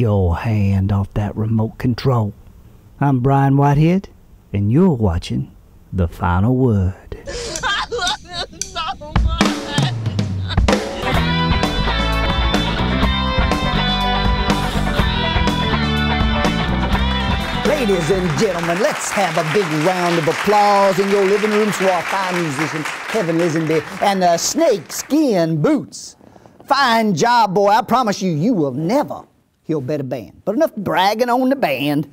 your hand off that remote control. I'm Brian Whitehead, and you're watching The Final Word. I love this so much. Ladies and gentlemen, let's have a big round of applause in your living rooms for our fine musicians, Kevin Lisenby and the Snake Skin Boots. Fine job, boy. I promise you, you will never hear a better band. But enough bragging on the band.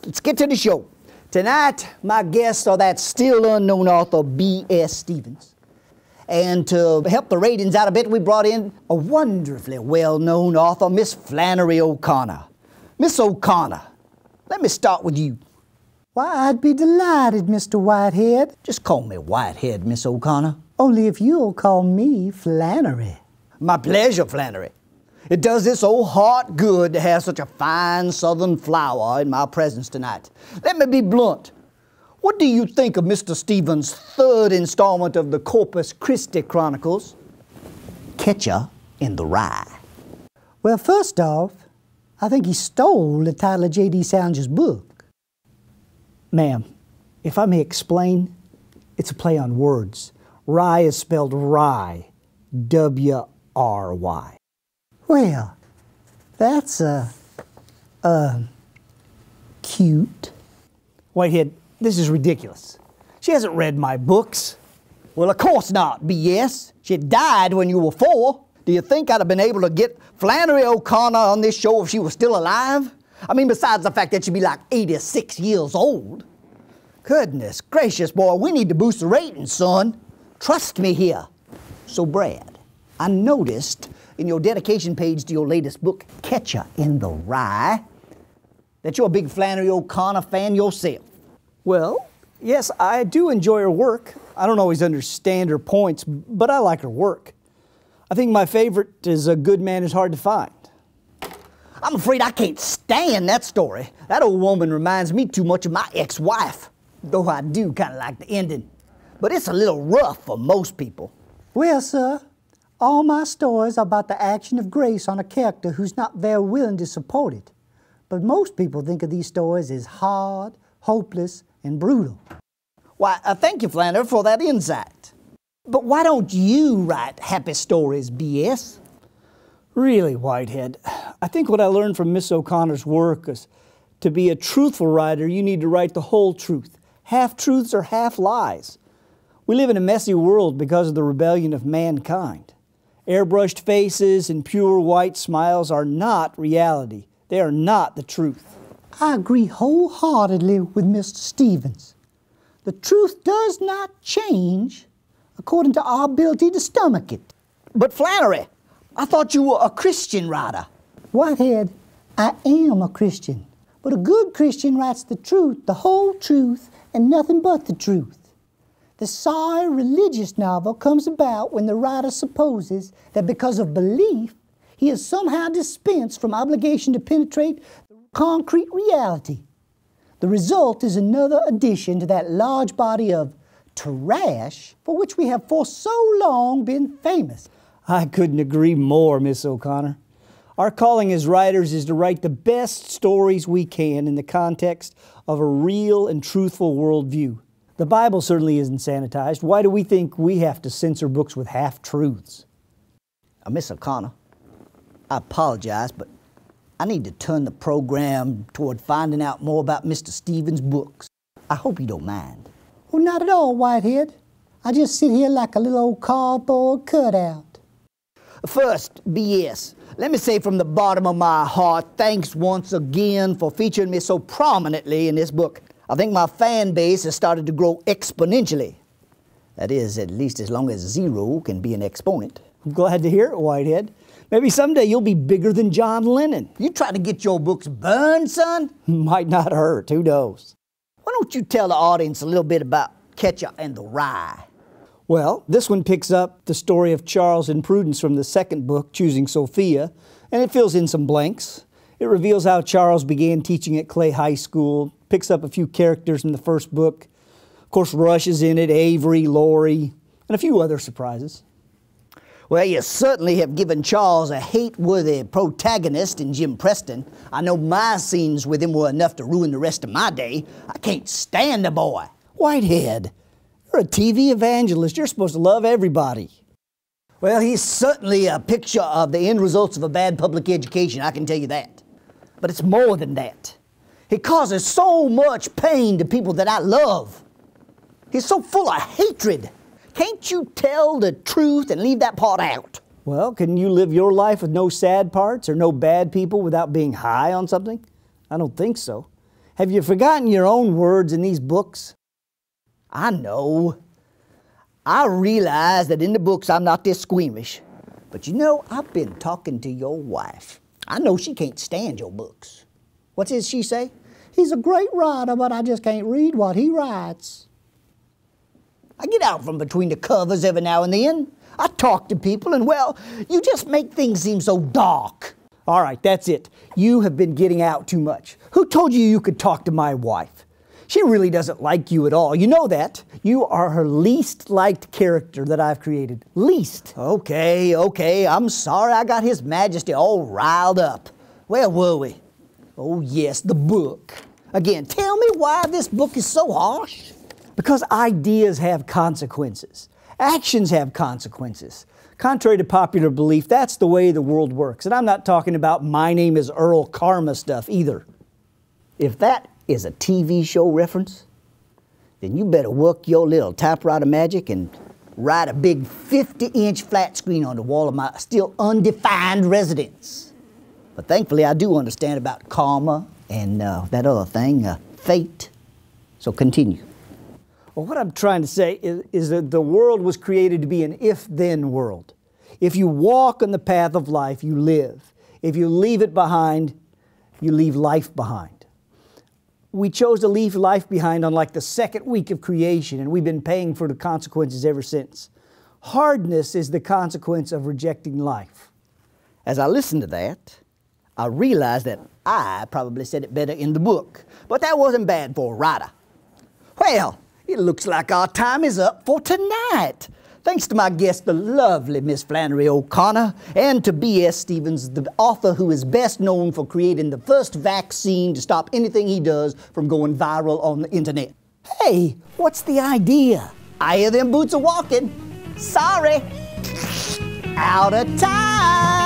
Let's get to the show. Tonight, my guests are that still unknown author, B.S. Stevens. And to help the ratings out a bit, we brought in a wonderfully well-known author, Miss Flannery O'Connor. Miss O'Connor, let me start with you. Why, I'd be delighted, Mr. Whitehead. Just call me Whitehead, Miss O'Connor. Only if you'll call me Flannery. My pleasure, Flannery. It does this old heart good to have such a fine southern flower in my presence tonight. Let me be blunt. What do you think of Mr. Stevens' third installment of the Corpus Christi Chronicles, Catcher in the Rye? Well, first off, I think he stole the title of J.D. Salinger's book. Ma'am, if I may explain, it's a play on words. Rye is spelled rye, W-R-Y. Well, that's, cute. Whitehead, this is ridiculous. She hasn't read my books. Well, of course not, B.S. She died when you were 4. Do you think I'd have been able to get Flannery O'Connor on this show if she was still alive? I mean, besides the fact that she'd be like 86 years old. Goodness gracious, boy, we need to boost the ratings, son. Trust me here. So, Brad, I noticed in your dedication page to your latest book, Catcher in the Rye, that you're a big Flannery O'Connor fan yourself. Well, yes, I do enjoy her work. I don't always understand her points, but I like her work. I think my favorite is A Good Man is Hard to Find. I'm afraid I can't stand that story. That old woman reminds me too much of my ex-wife, though I do kind of like the ending. But it's a little rough for most people. Well, sir, all my stories are about the action of grace on a character who's not very willing to support it. But most people think of these stories as hard, hopeless, and brutal. Why, thank you, Flannery, for that insight. But why don't you write happy stories, B.S.? Really, Whitehead, I think what I learned from Miss O'Connor's work is to be a truthful writer, you need to write the whole truth. Half-truths are half-lies. We live in a messy world because of the rebellion of mankind. Airbrushed faces and pure white smiles are not reality. They are not the truth. I agree wholeheartedly with Mr. Stevens. The truth does not change according to our ability to stomach it. But Flannery, I thought you were a Christian writer. Whitehead, I am a Christian, but a good Christian writes the truth, the whole truth, and nothing but the truth. The sorry religious novel comes about when the writer supposes that because of belief, he is somehow dispensed from obligation to penetrate the concrete reality. The result is another addition to that large body of trash for which we have for so long been famous. I couldn't agree more, Miss O'Connor. Our calling as writers is to write the best stories we can in the context of a real and truthful worldview. The Bible certainly isn't sanitized. Why do we think we have to censor books with half-truths? Miss O'Connor, I apologize, but I need to turn the program toward finding out more about Mr. Stevens' books. I hope you don't mind. Oh, not at all, Whitehead. I just sit here like a little old cardboard cutout. First, B.S., let me say from the bottom of my heart, thanks once again for featuring me so prominently in this book. I think my fan base has started to grow exponentially. That is, at least as long as 0 can be an exponent. I'm glad to hear it, Whitehead. Maybe someday you'll be bigger than John Lennon. You trying to get your books burned, son? Might not hurt, who knows? Why don't you tell the audience a little bit about Catcher in the Rye? Well, this one picks up the story of Charles and Prudence from the second book, Choosing Sophia, and it fills in some blanks. It reveals how Charles began teaching at Clay High School, picks up a few characters in the first book. Of course, Rush is in it, Avery, Laurie, and a few other surprises. Well, you certainly have given Charles a hate-worthy protagonist in Jim Preston. I know my scenes with him were enough to ruin the rest of my day. I can't stand the boy. Whitehead, you're a TV evangelist. You're supposed to love everybody. Well, he's certainly a picture of the end results of a bad public education, I can tell you that. But it's more than that. He causes so much pain to people that I love. He's so full of hatred. Can't you tell the truth and leave that part out? Well, can you live your life with no sad parts or no bad people without being high on something? I don't think so. Have you forgotten your own words in these books? I know. I realize that in the books I'm not this squeamish. But you know, I've been talking to your wife. I know she can't stand your books. What does she say? He's a great writer, but I just can't read what he writes. I get out from between the covers every now and then. I talk to people and, well, you just make things seem so dark. All right, that's it. You have been getting out too much. Who told you you could talk to my wife? She really doesn't like you at all. You know that. You are her least liked character that I've created. Least. Okay. I'm sorry I got His Majesty all riled up. Where were we? Oh, yes, the book. Again, tell me why this book is so harsh. Because ideas have consequences. Actions have consequences. Contrary to popular belief, that's the way the world works. And I'm not talking about my name is Earl karma stuff either. If that is a TV show reference, then you better work your little typewriter magic and write a big 50-inch flat screen on the wall of my still undefined residence. But thankfully I do understand about karma and that other thing, fate. So continue. Well, what I'm trying to say is that the world was created to be an if-then world. If you walk on the path of life, you live. If you leave it behind, you leave life behind. We chose to leave life behind on like the second week of creation, and we've been paying for the consequences ever since. Hardness is the consequence of rejecting life. As I listened to that, I realized that I probably said it better in the book, but that wasn't bad for a writer. Well, it looks like our time is up for tonight. Thanks to my guest, the lovely Miss Flannery O'Connor, and to B.S. Stevens, the author who is best known for creating the first vaccine to stop anything he does from going viral on the internet. Hey, what's the idea? I hear them boots are walking. Sorry. Out of time.